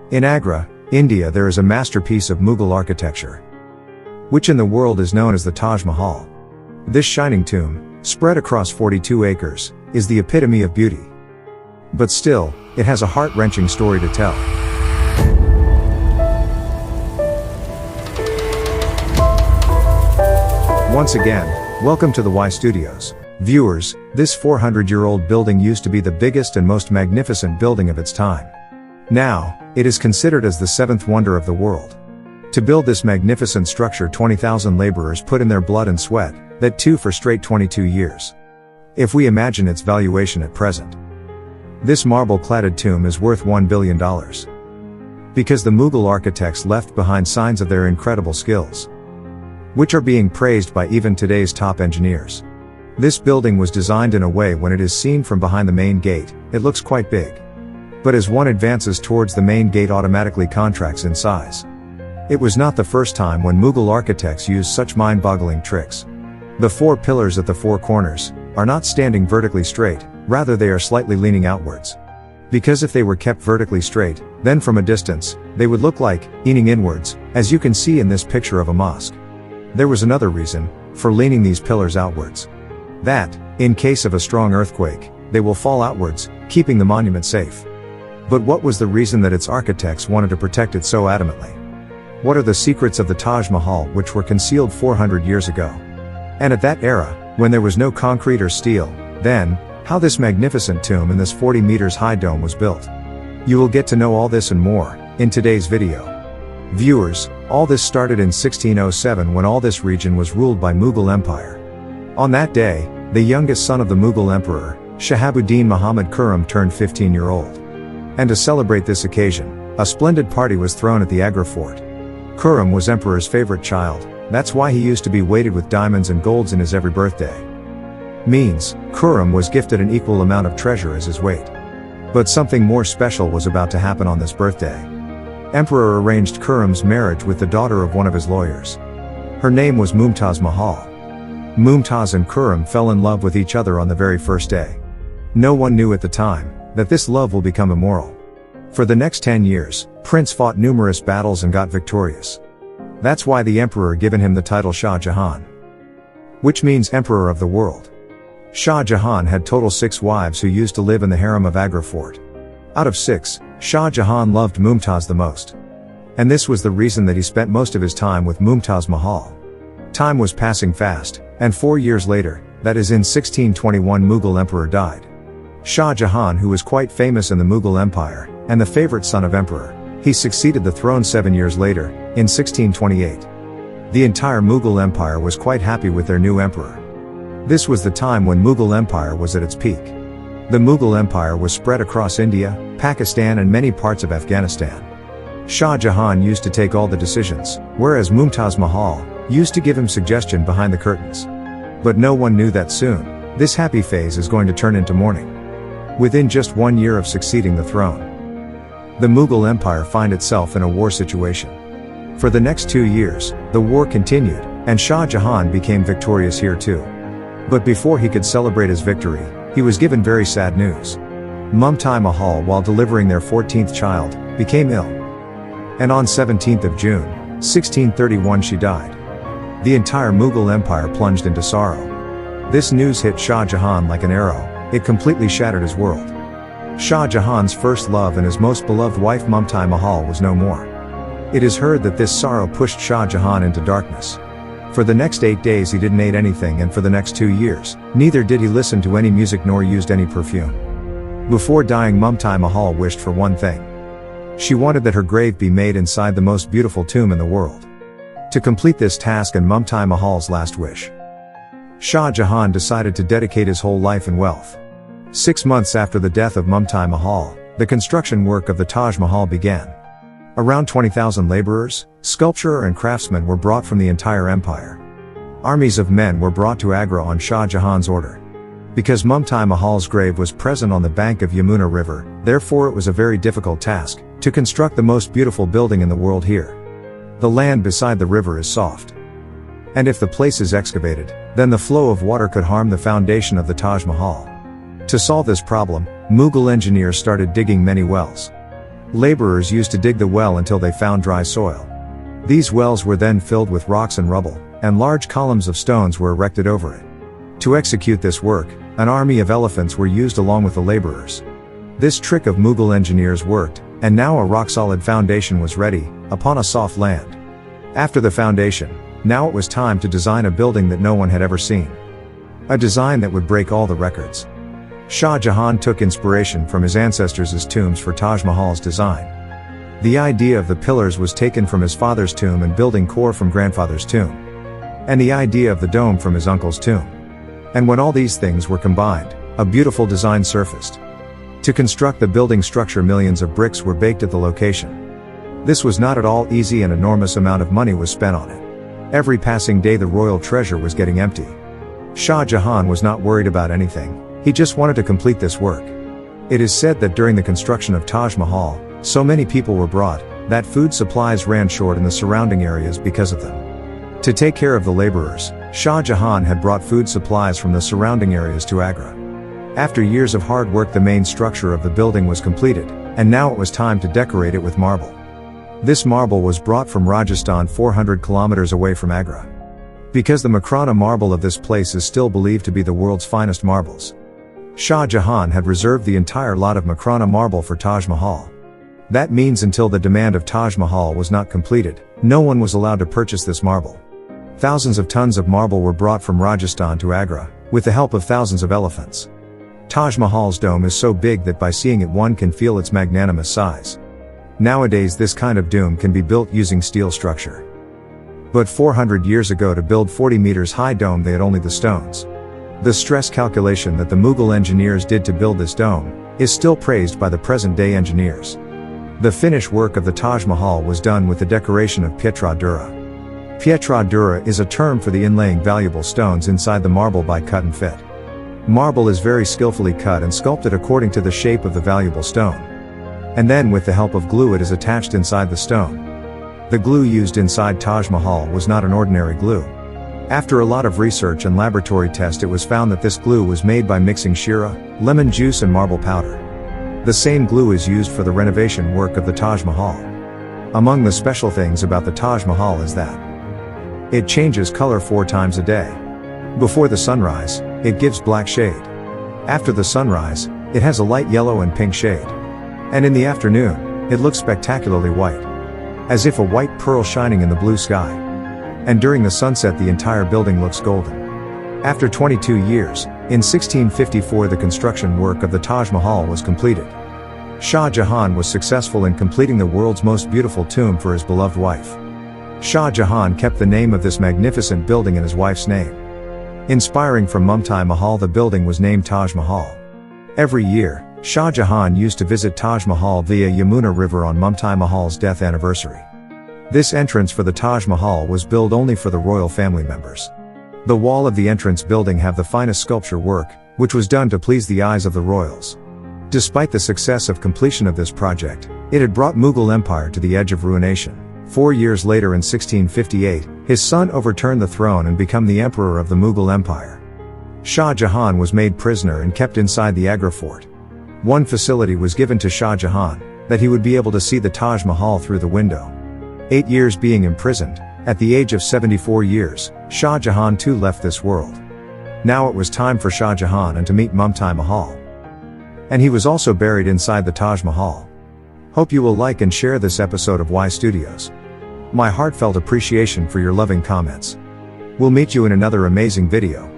In Agra, India, there is a masterpiece of Mughal architecture, which in the world is known as the Taj Mahal. This shining tomb, spread across 42 acres, is the epitome of beauty. But still, it has a heart-wrenching story to tell. Once again, welcome to the Y Studios. Viewers, this 400-year-old building used to be the biggest and most magnificent building of its time. Now, it is considered as the seventh wonder of the world. To build this magnificent structure, 20,000 laborers put in their blood and sweat, that too for straight 22 years. If we imagine its valuation at present, this marble-cladded tomb is worth $1 billion. Because the Mughal architects left behind signs of their incredible skills, which are being praised by even today's top engineers. This building was designed in a way when it is seen from behind the main gate, it looks quite big. But as one advances towards the main gate, automatically contracts in size. It was not the first time when Mughal architects used such mind-boggling tricks. The four pillars at the four corners are not standing vertically straight, rather they are slightly leaning outwards. Because if they were kept vertically straight, then from a distance, they would look like leaning inwards, as you can see in this picture of a mosque. There was another reason for leaning these pillars outwards. That, in case of a strong earthquake, they will fall outwards, keeping the monument safe. But what was the reason that its architects wanted to protect it so adamantly? What are the secrets of the Taj Mahal which were concealed 400 years ago? And at that era, when there was no concrete or steel, then, how this magnificent tomb in this 40 meters high dome was built? You will get to know all this and more in today's video. Viewers, all this started in 1607 when all this region was ruled by Mughal Empire. On that day, the youngest son of the Mughal Emperor, Shahabuddin Muhammad Khurram, turned 15-year-old. And to celebrate this occasion, a splendid party was thrown at the Agra fort. Khurram was emperor's favorite child, that's why he used to be weighted with diamonds and golds in his every birthday. Means, Khurram was gifted an equal amount of treasure as his weight. But something more special was about to happen on this birthday. Emperor arranged Khurram's marriage with the daughter of one of his lawyers. Her name was Mumtaz Mahal. Mumtaz and Khurram fell in love with each other on the very first day. No one knew at the time that this love will become immoral. For the next 10 years, Prince fought numerous battles and got victorious. That's why the emperor given him the title Shah Jahan, which means emperor of the world. Shah Jahan had total 6 wives who used to live in the harem of Agra fort. Out of 6, Shah Jahan loved Mumtaz the most. And this was the reason that he spent most of his time with Mumtaz Mahal. Time was passing fast, and 4 years later, that is in 1621, Mughal emperor died. Shah Jahan, who was quite famous in the Mughal Empire, and the favorite son of emperor, he succeeded the throne 7 years later, in 1628. The entire Mughal Empire was quite happy with their new emperor. This was the time when Mughal Empire was at its peak. The Mughal Empire was spread across India, Pakistan and many parts of Afghanistan. Shah Jahan used to take all the decisions, whereas Mumtaz Mahal used to give him suggestion behind the curtains. But no one knew that soon, this happy phase is going to turn into mourning. Within just 1 year of succeeding the throne, the Mughal Empire find itself in a war situation. For the next 2 years, the war continued, and Shah Jahan became victorious here too. But before he could celebrate his victory, he was given very sad news. Mumtaz Mahal, while delivering their 14th child, became ill. And on 17th of June, 1631 she died. The entire Mughal Empire plunged into sorrow. This news hit Shah Jahan like an arrow, it completely shattered his world. Shah Jahan's first love and his most beloved wife Mumtaz Mahal was no more. It is heard that this sorrow pushed Shah Jahan into darkness. For the next 8 days he didn't eat anything, and for the next 2 years, neither did he listen to any music nor used any perfume. Before dying, Mumtaz Mahal wished for one thing. She wanted that her grave be made inside the most beautiful tomb in the world. To complete this task and Mumtaz Mahal's last wish, Shah Jahan decided to dedicate his whole life and wealth. 6 months after the death of Mumtaz Mahal, the construction work of the Taj Mahal began. Around 20,000 laborers, sculptors and craftsmen were brought from the entire empire. Armies of men were brought to Agra on Shah Jahan's order. Because Mumtaz Mahal's grave was present on the bank of Yamuna River, therefore it was a very difficult task to construct the most beautiful building in the world here. The land beside the river is soft. And if the place is excavated, then the flow of water could harm the foundation of the Taj Mahal. To solve this problem, Mughal engineers started digging many wells. Laborers used to dig the well until they found dry soil. These wells were then filled with rocks and rubble, and large columns of stones were erected over it. To execute this work, an army of elephants were used along with the laborers. This trick of Mughal engineers worked, and now a rock-solid foundation was ready, upon a soft land. After the foundation, now it was time to design a building that no one had ever seen. A design that would break all the records. Shah Jahan took inspiration from his ancestors' tombs for Taj Mahal's design. The idea of the pillars was taken from his father's tomb and building core from grandfather's tomb. And the idea of the dome from his uncle's tomb. And when all these things were combined, a beautiful design surfaced. To construct the building structure, millions of bricks were baked at the location. This was not at all easy, and an enormous amount of money was spent on it. Every passing day the royal treasure was getting empty. Shah Jahan was not worried about anything, he just wanted to complete this work. It is said that during the construction of Taj Mahal, so many people were brought, that food supplies ran short in the surrounding areas because of them. To take care of the laborers, Shah Jahan had brought food supplies from the surrounding areas to Agra. After years of hard work, the main structure of the building was completed, and now it was time to decorate it with marble. This marble was brought from Rajasthan 400 kilometers away from Agra. Because the Makrana marble of this place is still believed to be the world's finest marbles. Shah Jahan had reserved the entire lot of Makrana marble for Taj Mahal. That means until the demand of Taj Mahal was not completed, no one was allowed to purchase this marble. Thousands of tons of marble were brought from Rajasthan to Agra, with the help of thousands of elephants. Taj Mahal's dome is so big that by seeing it one can feel its magnanimous size. Nowadays this kind of dome can be built using steel structure. But 400 years ago, to build 40 meters high dome, they had only the stones. The stress calculation that the Mughal engineers did to build this dome is still praised by the present-day engineers. The finished work of the Taj Mahal was done with the decoration of pietra dura. Pietra dura is a term for the inlaying valuable stones inside the marble by cut and fit. Marble is very skillfully cut and sculpted according to the shape of the valuable stone. And then with the help of glue it is attached inside the stone. The glue used inside Taj Mahal was not an ordinary glue. After a lot of research and laboratory test, it was found that this glue was made by mixing sheera, lemon juice and marble powder. The same glue is used for the renovation work of the Taj Mahal. Among the special things about the Taj Mahal is that it changes color 4 times a day. Before the sunrise, it gives black shade. After the sunrise, it has a light yellow and pink shade. And in the afternoon, it looks spectacularly white. As if a white pearl shining in the blue sky. And during the sunset the entire building looks golden. After 22 years, in 1654 the construction work of the Taj Mahal was completed. Shah Jahan was successful in completing the world's most beautiful tomb for his beloved wife. Shah Jahan kept the name of this magnificent building in his wife's name. Inspiring from Mumtai Mahal, the building was named Taj Mahal. Every year, Shah Jahan used to visit Taj Mahal via Yamuna River on Mumtai Mahal's death anniversary. This entrance for the Taj Mahal was built only for the royal family members. The wall of the entrance building have the finest sculpture work, which was done to please the eyes of the royals. Despite the success of completion of this project, it had brought Mughal Empire to the edge of ruination. 4 years later in 1658, his son overturned the throne and became the emperor of the Mughal Empire. Shah Jahan was made prisoner and kept inside the Agra fort. One facility was given to Shah Jahan, that he would be able to see the Taj Mahal through the window. 8 years being imprisoned, at the age of 74 years, Shah Jahan too left this world. Now it was time for Shah Jahan and to meet Mumtai Mahal. And he was also buried inside the Taj Mahal. Hope you will like and share this episode of Y Studios. My heartfelt appreciation for your loving comments. We'll meet you in another amazing video.